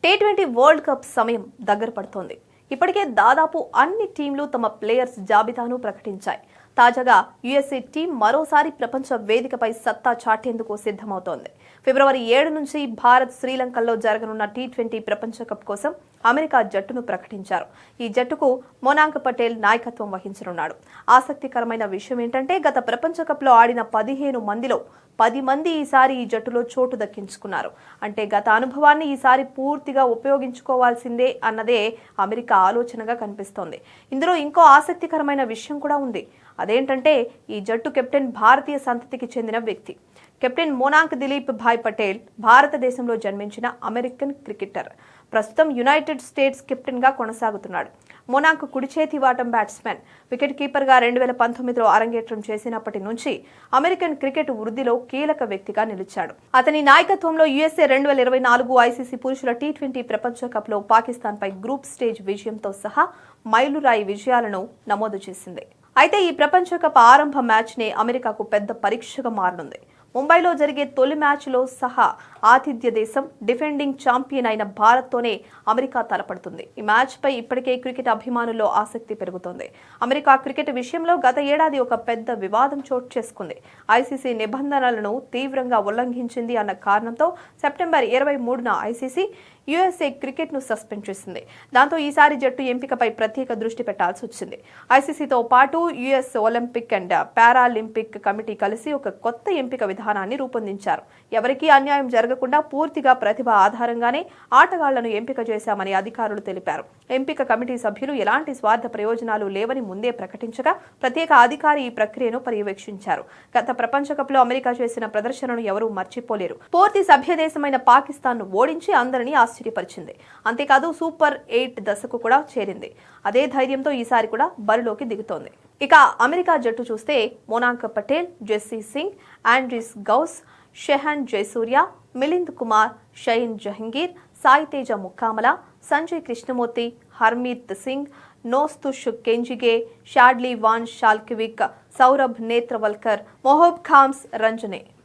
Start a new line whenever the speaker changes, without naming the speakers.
T20 world cup సమయం దగ్గర పడుతోంది. ఇప్పటికే దాదాపు అన్ని టీంలు తమ ప్లేయర్స్ జాబితాను ప్రకటించాయి. తాజాగా యుఎస్ఏ టీం మరోసారి ప్రపంచ వేదికపై సత్తా చాటేందుకు సిద్ధమవుతోంది. ఫిబ్రవరి 7 నుంచి భారత్ శ్రీలంకల్లో జరగనున్న టీ20 ప్రపంచ కప్ కోసం అమెరికా జట్టును ప్రకటించారు. ఈ జట్టుకు మొనాంక్ పటేల్ నాయకత్వం వహించనున్నాడు. ఆసక్తికరమైన విషయం ఏంటంటే గత ప్రపంచ కప్లో ఆడిన 15 మందిలో 10 మంది ఈసారి ఈ జట్టులో చోటు దక్కించుకున్నారు. అంటే గత అనుభవాన్ని ఈసారి పూర్తిగా ఉపయోగించుకోవాల్సిందే అన్నదే అమెరికా ఆలోచనగా కనిపిస్తోంది. ఇందులో ఇంకో ఆసక్తికరమైన విషయం కూడా ఉంది. అదేంటంటే ఈ జట్టు కెప్టెన్ భారతీయ సంతతికి చెందిన వ్యక్తి. కెప్టెన్ మొనాంక్ దిలీప్ భాయ్ పటేల్ భారతదేశంలో జన్మించిన అమెరికన్ క్రికెటర్. ప్రస్తుతం యునైటెడ్ స్టేట్స్ కెప్టెన్ గా కొనసాగుతున్నాడు. మొనాంక్ కుడి చేతి వాటం బ్యాట్స్మెన్. వికెట్ కీపర్ గా 2019లో అరంగేట్రం చేసినప్పటి నుంచి అమెరికన్ క్రికెట్ వృద్ధిలో కీలక వ్యక్తిగా నిలిచాడు. అతని నాయకత్వంలో యుఎస్ఏ 2024 ఐసీసీ పురుషుల టీ20 ప్రపంచ కప్ లో పాకిస్తాన్ పై గ్రూప్ స్టేజ్ విజయంతో సహా మైలురాయి విజయాలను నమోదు చేసింది. అయితే ఈ ప్రపంచ కప్ ఆరంభ మ్యాచ్ నే అమెరికాకు పెద్ద పరీక్షగా మారనుంది. ముంబైలో జరిగే తొలి మ్యాచ్లో సహా ఆతిథ్య దేశం డిఫెండింగ్ ఛాంపియన్ అయిన భారత్తోనే అమెరికా తలపడుతుంది. ఈ మ్యాచ్పై ఇప్పటికే క్రికెట్ అభిమానుల్లో ఆసక్తి పెరుగుతోంది. అమెరికా క్రికెట్ విషయంలో గత ఏడాది ఒక పెద్ద వివాదం చోటు చేసుకుంది. ఐసీసీ నిబంధనలను తీవ్రంగా ఉల్లంఘించింది అన్న కారణంతో సెప్టెంబర్ 23న ఐసీసీ యుఎస్ఏ క్రికెట్ ను సస్పెండ్ చేసింది. దాంతో ఈసారి జట్టు ఎంపికపై ప్రత్యేక దృష్టి పెట్టాల్సి వచ్చింది. ఐసీసీతో పాటు US Olympic and Paralympic committee కలిసి ఒక కొత్త ఎంపిక విధానాన్ని రూపొందించారు. ఎవరికీ అన్యాయం జరగకుండా పూర్తిగా ప్రతిభ ఆధారంగానే ఆటగాళ్లను ఎంపిక చేశామని అధికారులు తెలిపారు. ఎంపిక కమిటీ సభ్యులు ఎలాంటి స్వార్థ ప్రయోజనాలు లేవని ముందే ప్రకటించగా ప్రత్యేక అధికారి ఈ ప్రక్రియను పర్యవేక్షించారు. గత ప్రపంచ కప్ లో అమెరికా చేసిన ప్రదర్శనను ఎవరూ మర్చిపోలేరు. పూర్తి సభ్య దేశమైన పాకిస్తాన్ ను ఓడించి అందరినీ ఆశ్చర్యపరిచింది. అంతేకాదు సూపర్ 8 దశకు కూడా చేరింది. అదే ధైర్యంతో ఈసారి కూడా బరిలోకి దిగుతోంది. ఇక అమెరికా జట్టు చూస్తే మొనాంక్ పటేల్, జెస్సీ సింగ్, ఆండ్రీస్ గౌస్, షెహన్ జయసూర్య, మిలింద్ కుమార్, షహీన్ జహంగీర్, సాయి తేజ ముక్కామల, సంజయ్ కృష్ణమూర్తి, హర్మీత్ సింగ్, నోస్తుష్ కెంజిగే, షాడ్లీ వాన్ షాల్కివిక్, సౌరభ్ నేత్రవల్కర్, మొహబ్ ఖామ్స్ రంజనే.